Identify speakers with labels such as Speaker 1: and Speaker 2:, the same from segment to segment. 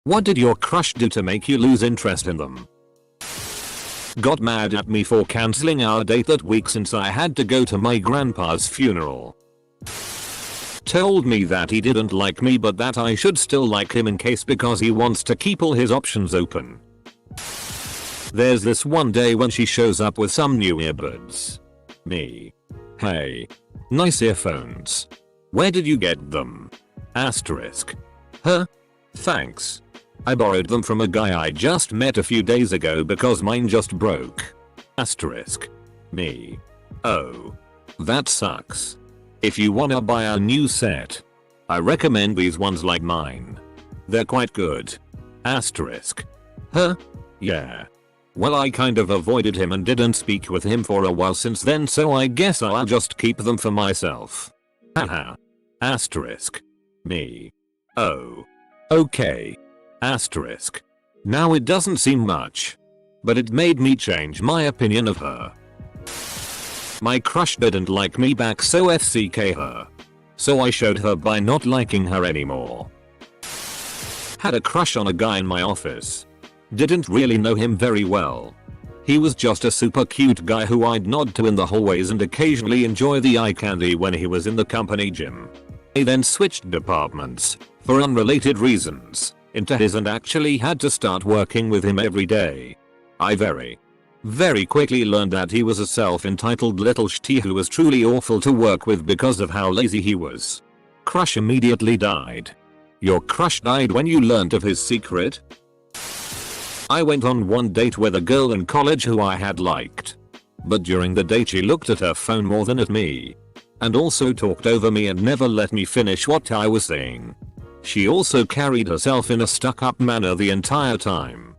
Speaker 1: What did your crush do to make you lose interest in them? Got mad at me for cancelling our date that week since I had to go to my grandpa's funeral. Told me that he didn't like me but that I should still like him in case because he wants to keep all his options open. There's this one day when she shows up with some new earbuds. Me. Hey. Nice earphones. Where did you get them? Asterisk. Huh? Thanks. I borrowed them from a guy I just met a few days ago because mine just broke. Asterisk. Me. Oh. That sucks. If you wanna buy a new set, I recommend these ones like mine. They're quite good. Asterisk. Huh? Yeah. Well, I kind of avoided him and didn't speak with him for a while since then, so I guess I'll just keep them for myself. Haha. Asterisk. Me. Oh. Okay. Asterisk. Now it doesn't seem much, but it made me change my opinion of her. My crush didn't like me back, so FCK her. So I showed her by not liking her anymore. Had a crush on a guy in my office. Didn't really know him very well. He was just a super cute guy who I'd nod to in the hallways and occasionally enjoy the eye candy when he was in the company gym. I then switched departments, for unrelated reasons, into his and actually had to start working with him every day. I very quickly learned that he was a self-entitled little shitty who was truly awful to work with because of how lazy he was. Crush immediately died. Your crush died when you learned of his secret? I went on one date with a girl in college who I had liked. But during the date she looked at her phone more than at me. And also talked over me and never let me finish what I was saying. She also carried herself in a stuck-up manner the entire time.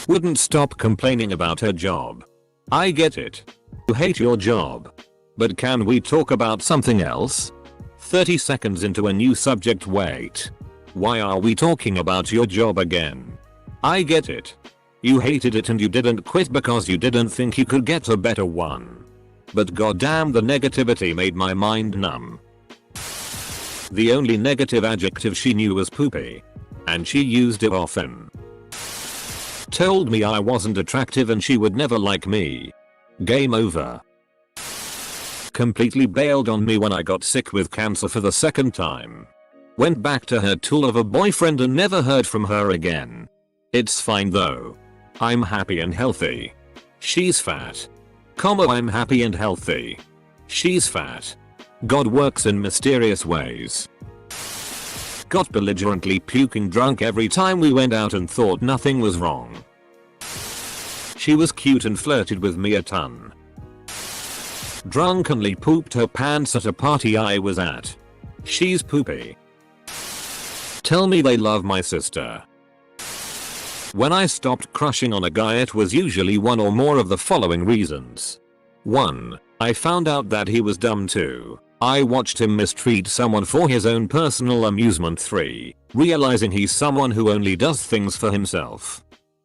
Speaker 1: Wouldn't stop complaining about her job. I get it. You hate your job. But can we talk about something else? 30 seconds into a new subject. Wait. Why are we talking about your job again? I get it. You hated it and you didn't quit because you didn't think you could get a better one. But goddamn, the negativity made my mind numb. The only negative adjective she knew was poopy. And she used it often. Told me I wasn't attractive and she would never like me. Game over. Completely bailed on me when I got sick with cancer for the second time. Went back to her tool of a boyfriend and never heard from her again. It's fine though. I'm happy and healthy. She's fat. I'm happy and healthy. She's fat. God works in mysterious ways. Got belligerently puking drunk every time we went out and thought nothing was wrong. She was cute and flirted with me a ton. Drunkenly pooped her pants at a party I was at. She's poopy. Tell me they love my sister. When I stopped crushing on a guy, it was usually one or more of the following reasons. 1. I found out that he was dumb. 2. I watched him mistreat someone for his own personal amusement. 3. Realizing he's someone who only does things for himself.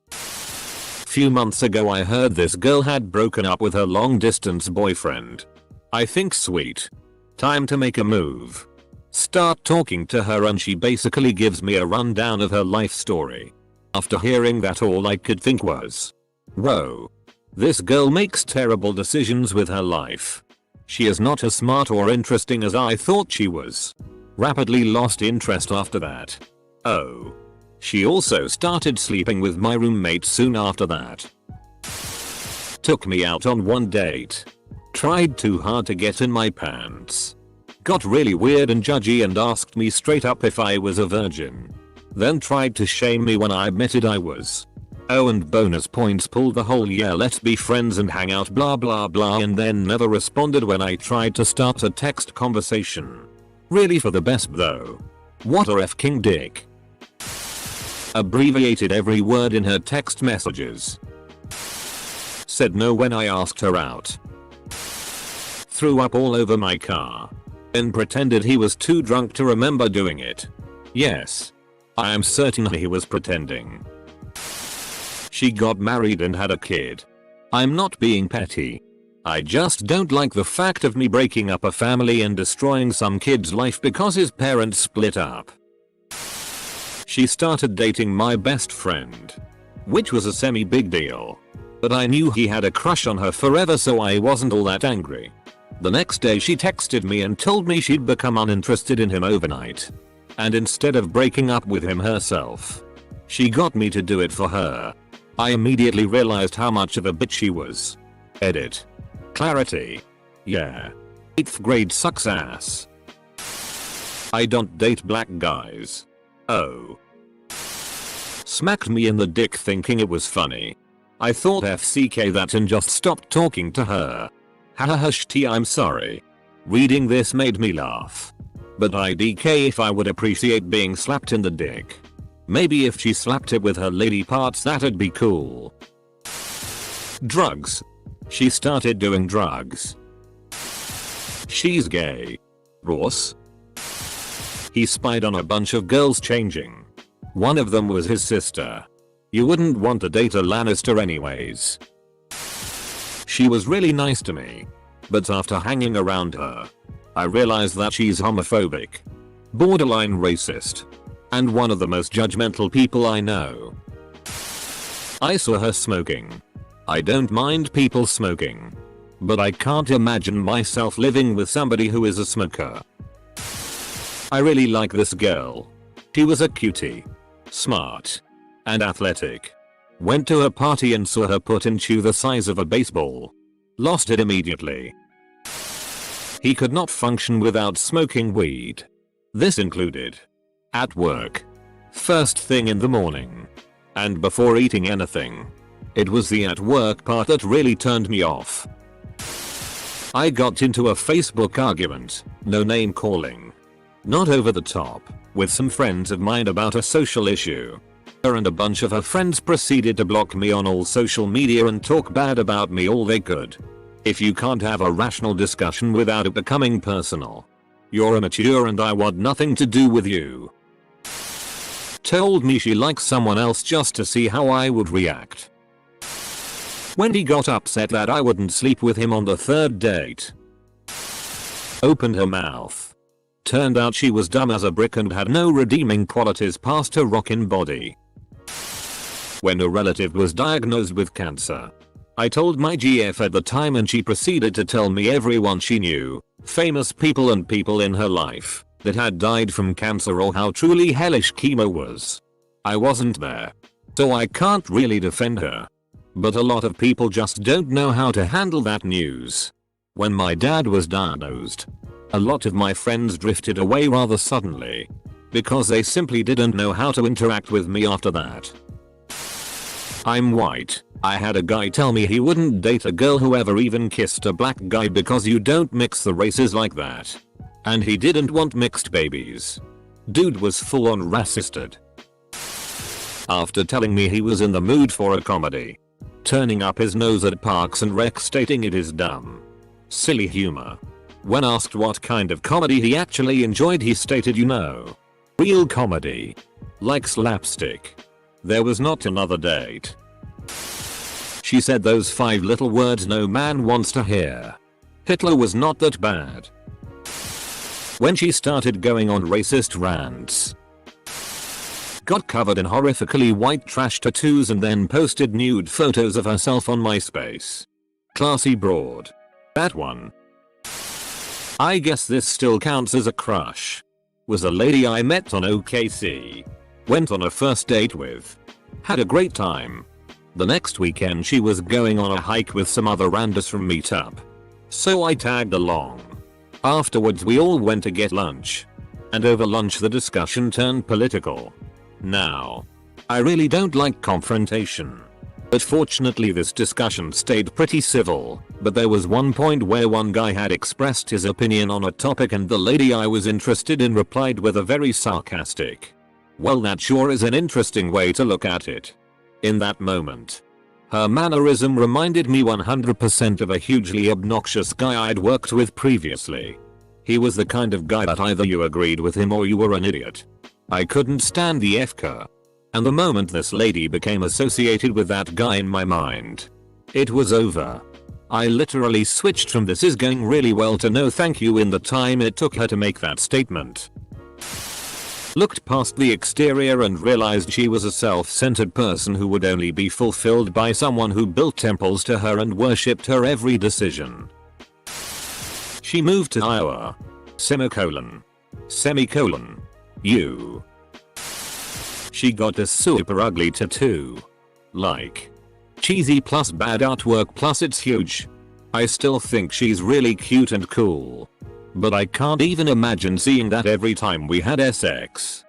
Speaker 1: Few months ago I heard this girl had broken up with her long distance boyfriend. I think sweet. Time to make a move. Start talking to her and she basically gives me a rundown of her life story. After hearing that, all I could think was, whoa. This girl makes terrible decisions with her life. She is not as smart or interesting as I thought she was. Rapidly lost interest after that. Oh. She also started sleeping with my roommate soon after that. Took me out on one date. Tried too hard to get in my pants. Got really weird and judgy and asked me straight up if I was a virgin. Then tried to shame me when I admitted I was. Oh, and bonus points, pulled the whole yeah let's be friends and hang out blah blah blah, and then never responded when I tried to start a text conversation. Really for the best though. What a f***ing dick. Abbreviated every word in her text messages. Said no when I asked her out. Threw up all over my car. And pretended he was too drunk to remember doing it. Yes. I am certain he was pretending. She got married and had a kid. I'm not being petty. I just don't like the fact of me breaking up a family and destroying some kid's life because his parents split up. She started dating my best friend, which was a semi-big deal. But I knew he had a crush on her forever, so I wasn't all that angry. The next day she texted me and told me she'd become uninterested in him overnight. And instead of breaking up with him herself, she got me to do it for her. I immediately realized how much of a bitch she was. Edit. Clarity. Yeah. 8th grade sucks ass. I don't date black guys. Oh. Smacked me in the dick thinking it was funny. I thought FCK that and just stopped talking to her. Haha shit, I'm sorry. Reading this made me laugh. But IDK if I would appreciate being slapped in the dick. Maybe if she slapped it with her lady parts that'd be cool. Drugs. She started doing drugs. She's gay. Ross. He spied on a bunch of girls changing. One of them was his sister. You wouldn't want to date a Lannister anyways. She was really nice to me. But after hanging around her, I realized that she's homophobic, borderline racist, and one of the most judgmental people I know. I saw her smoking. I don't mind people smoking, but I can't imagine myself living with somebody who is a smoker. I really like this girl. She was a cutie, smart, and athletic. Went to a party and saw her put in chew the size of a baseball. Lost it immediately. He could not function without smoking weed. This included at work, first thing in the morning, and before eating anything. It was the at work part that really turned me off. I got into a Facebook argument, no name calling, not over the top, with some friends of mine about a social issue. Her and a bunch of her friends proceeded to block me on all social media and talk bad about me all they could. If you can't have a rational discussion without it becoming personal, you're immature and I want nothing to do with you. Told me she likes someone else just to see how I would react. When he got upset that I wouldn't sleep with him on the third date. Opened her mouth. Turned out she was dumb as a brick and had no redeeming qualities past her rockin' body. When a relative was diagnosed with cancer, I told my GF at the time and she proceeded to tell me everyone she knew, famous people and people in her life, that had died from cancer or how truly hellish chemo was. I wasn't there, so I can't really defend her. But a lot of people just don't know how to handle that news. When my dad was diagnosed, a lot of my friends drifted away rather suddenly, because they simply didn't know how to interact with me after that. I'm white. I had a guy tell me he wouldn't date a girl who ever even kissed a black guy because you don't mix the races like that. And he didn't want mixed babies. Dude was full on racisted. After telling me he was in the mood for a comedy, turning up his nose at Parks and Rec stating it is dumb, silly humor. When asked what kind of comedy he actually enjoyed, he stated, you know, real comedy. Like slapstick. There was not another date. She said those 5 little words no man wants to hear. Hitler was not that bad. When she started going on racist rants, got covered in horrifically white trash tattoos and then posted nude photos of herself on MySpace. Classy broad. That one. I guess this still counts as a crush. Was a lady I met on OKC. Went on a first date with. Had a great time. The next weekend she was going on a hike with some other randos from Meetup. So I tagged along. Afterwards we all went to get lunch. And over lunch the discussion turned political. Now, I really don't like confrontation. But fortunately this discussion stayed pretty civil, but there was one point where one guy had expressed his opinion on a topic and the lady I was interested in replied with a very sarcastic, "Well, that sure is an interesting way to look at it." In that moment, her mannerism reminded me 100% of a hugely obnoxious guy I'd worked with previously. He was the kind of guy that either you agreed with him or you were an idiot. I couldn't stand the FK. And the moment this lady became associated with that guy in my mind, it was over. I literally switched from "this is going really well" to "no thank you" in the time it took her to make that statement. Looked past the exterior and realized she was a self-centered person who would only be fulfilled by someone who built temples to her and worshipped her every decision. She moved to Iowa. Semicolon. Semicolon. You. She got a super ugly tattoo. Like. Cheesy plus bad artwork plus it's huge. I still think she's really cute and cool. But I can't even imagine seeing that every time we had sex.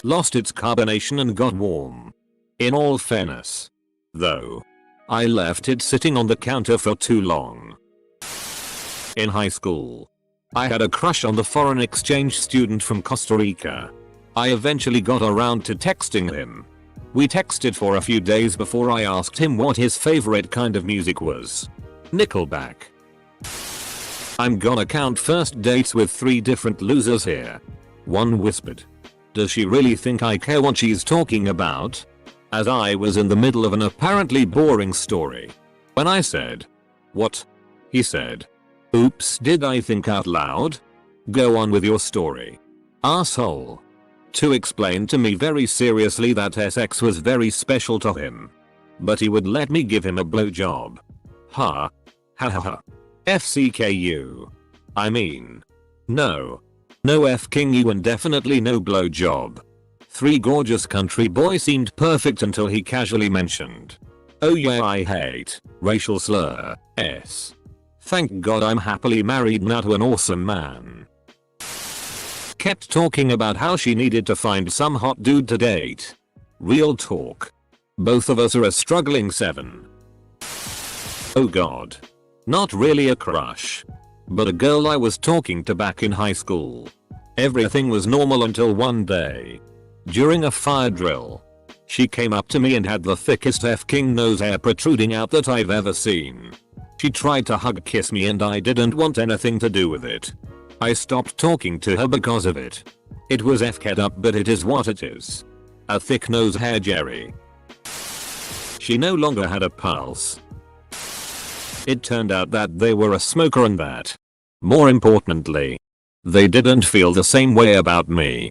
Speaker 1: Lost its carbonation and got warm. In all fairness. Though. I left it sitting on the counter for too long. In high school. I had a crush on the foreign exchange student from Costa Rica. I eventually got around to texting him. We texted for a few days before I asked him what his favorite kind of music was. Nickelback. I'm gonna count first dates with 3 different losers here. One whispered. Does she really think I care what she's talking about? As I was in the middle of an apparently boring story. When I said, what? He said, oops, did I think out loud? Go on with your story. Asshole. To explain to me very seriously that sex was very special to him. But he would let me give him a blowjob. Ha. Ha ha ha. FCKU. I mean. No. No F-king you and definitely no blowjob. 3 gorgeous country boy seemed perfect until he casually mentioned. Oh yeah, I hate racial slur. S. Thank God I'm happily married now to an awesome man. Kept talking about how she needed to find some hot dude to date. Real talk. Both of us are a struggling 7. Oh god. Not really a crush. But a girl I was talking to back in high school. Everything was normal until one day. During a fire drill. She came up to me and had the thickest F-king nose hair protruding out that I've ever seen. She tried to hug kiss me and I didn't want anything to do with it. I stopped talking to her because of it. It was F-ked up but it is what it is. A thick nose hair Jerry. She no longer had a pulse. It turned out that they were a smoker and that, more importantly, they didn't feel the same way about me.